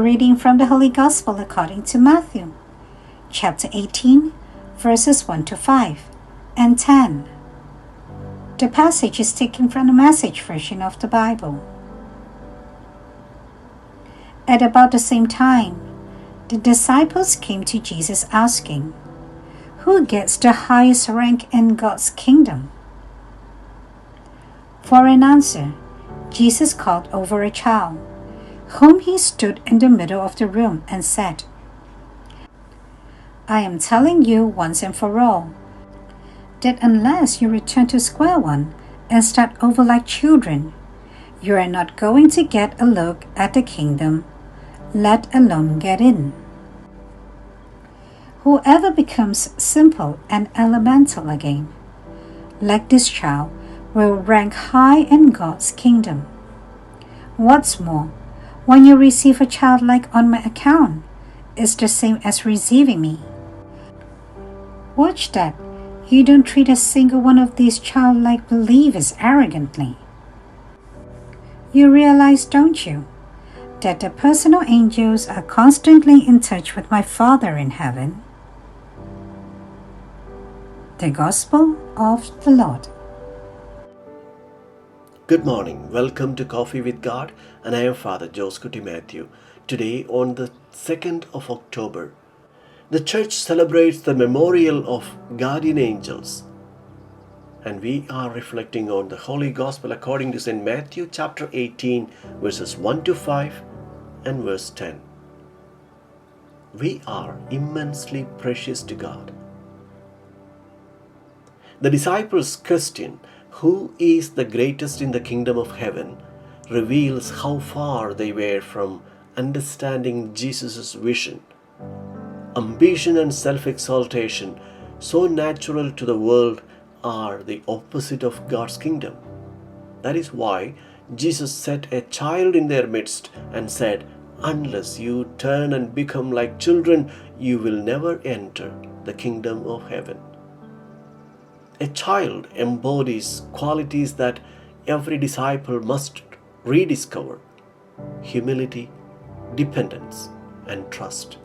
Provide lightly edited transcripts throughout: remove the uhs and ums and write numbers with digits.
reading from the Holy Gospel according to Matthew, chapter 18, verses 1 to 5 and 10. The passage is taken from the Message version of the Bible. At about the same time, the disciples came to Jesus asking, "Who gets the highest rank in God's kingdom?" For an answer, Jesus called over a child, whom he stood in the middle of the room and said, "I am telling you once and for all, that unless you return to square one and start over like children, you are not going to get a look at the kingdom, let alone get in. Whoever becomes simple and elemental again, like this child, will rank high in God's kingdom. What's more, when you receive a child like on my account, it's the same as receiving me. Watch that you don't treat a single one of these childlike believers arrogantly. You realize, don't you, that the personal angels are constantly in touch with my Father in heaven?" The Gospel of the Lord. Good morning. Welcome to Coffee with God, and I am Father Joscuti Matthew. Today, on the 2nd of October, the Church celebrates the memorial of guardian angels, and we are reflecting on the Holy Gospel according to St. Matthew chapter 18, verses 1 to 5 and verse 10. We are immensely precious to God. The disciples' question, "Who is the greatest in the kingdom of heaven?" reveals how far they were from understanding Jesus' vision. Ambition and self-exaltation, so natural to the world, are the opposite of God's kingdom. That is why Jesus set a child in their midst and said, "Unless you turn and become like children, you will never enter the kingdom of heaven." A child embodies qualities that every disciple must rediscover: humility, dependence, and trust.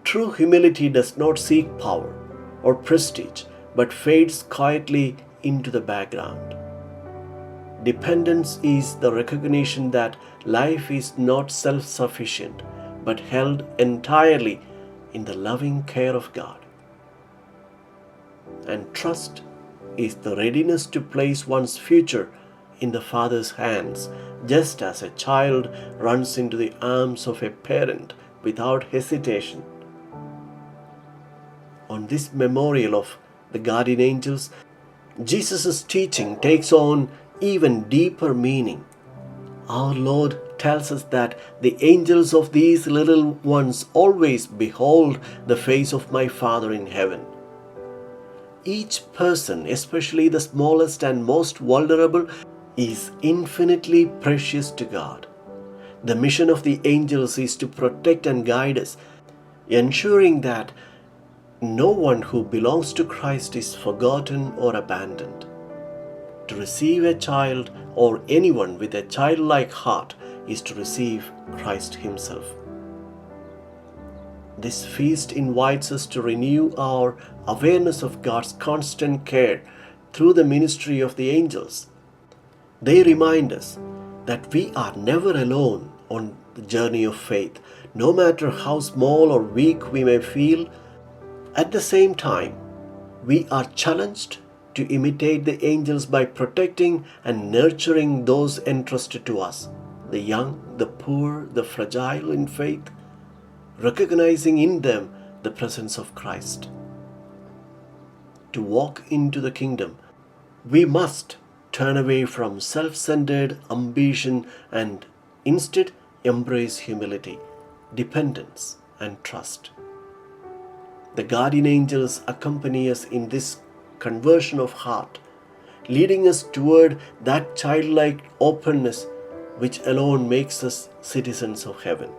True humility does not seek power or prestige, but fades quietly into the background. Dependence is the recognition that life is not self-sufficient, but held entirely in the loving care of God. And trust is the readiness to place one's future in the Father's hands, just as a child runs into the arms of a parent without hesitation. On this memorial of the guardian angels, Jesus' teaching takes on even deeper meaning. Our Lord tells us that the angels of these little ones always behold the face of my Father in heaven. Each person, especially the smallest and most vulnerable, is infinitely precious to God. The mission of the angels is to protect and guide us, ensuring that no one who belongs to Christ is forgotten or abandoned. To receive a child or anyone with a childlike heart is to receive Christ Himself. This feast invites us to renew our awareness of God's constant care through the ministry of the angels. They remind us that we are never alone on the journey of faith, no matter how small or weak we may feel. At the same time, we are challenged to imitate the angels by protecting and nurturing those entrusted to us, the young, the poor, the fragile in faith, recognizing in them the presence of Christ. To walk into the kingdom, we must turn away from self-centered ambition and instead embrace humility, dependence, and trust. The guardian angels accompany us in this conversion of heart, leading us toward that childlike openness which alone makes us citizens of heaven.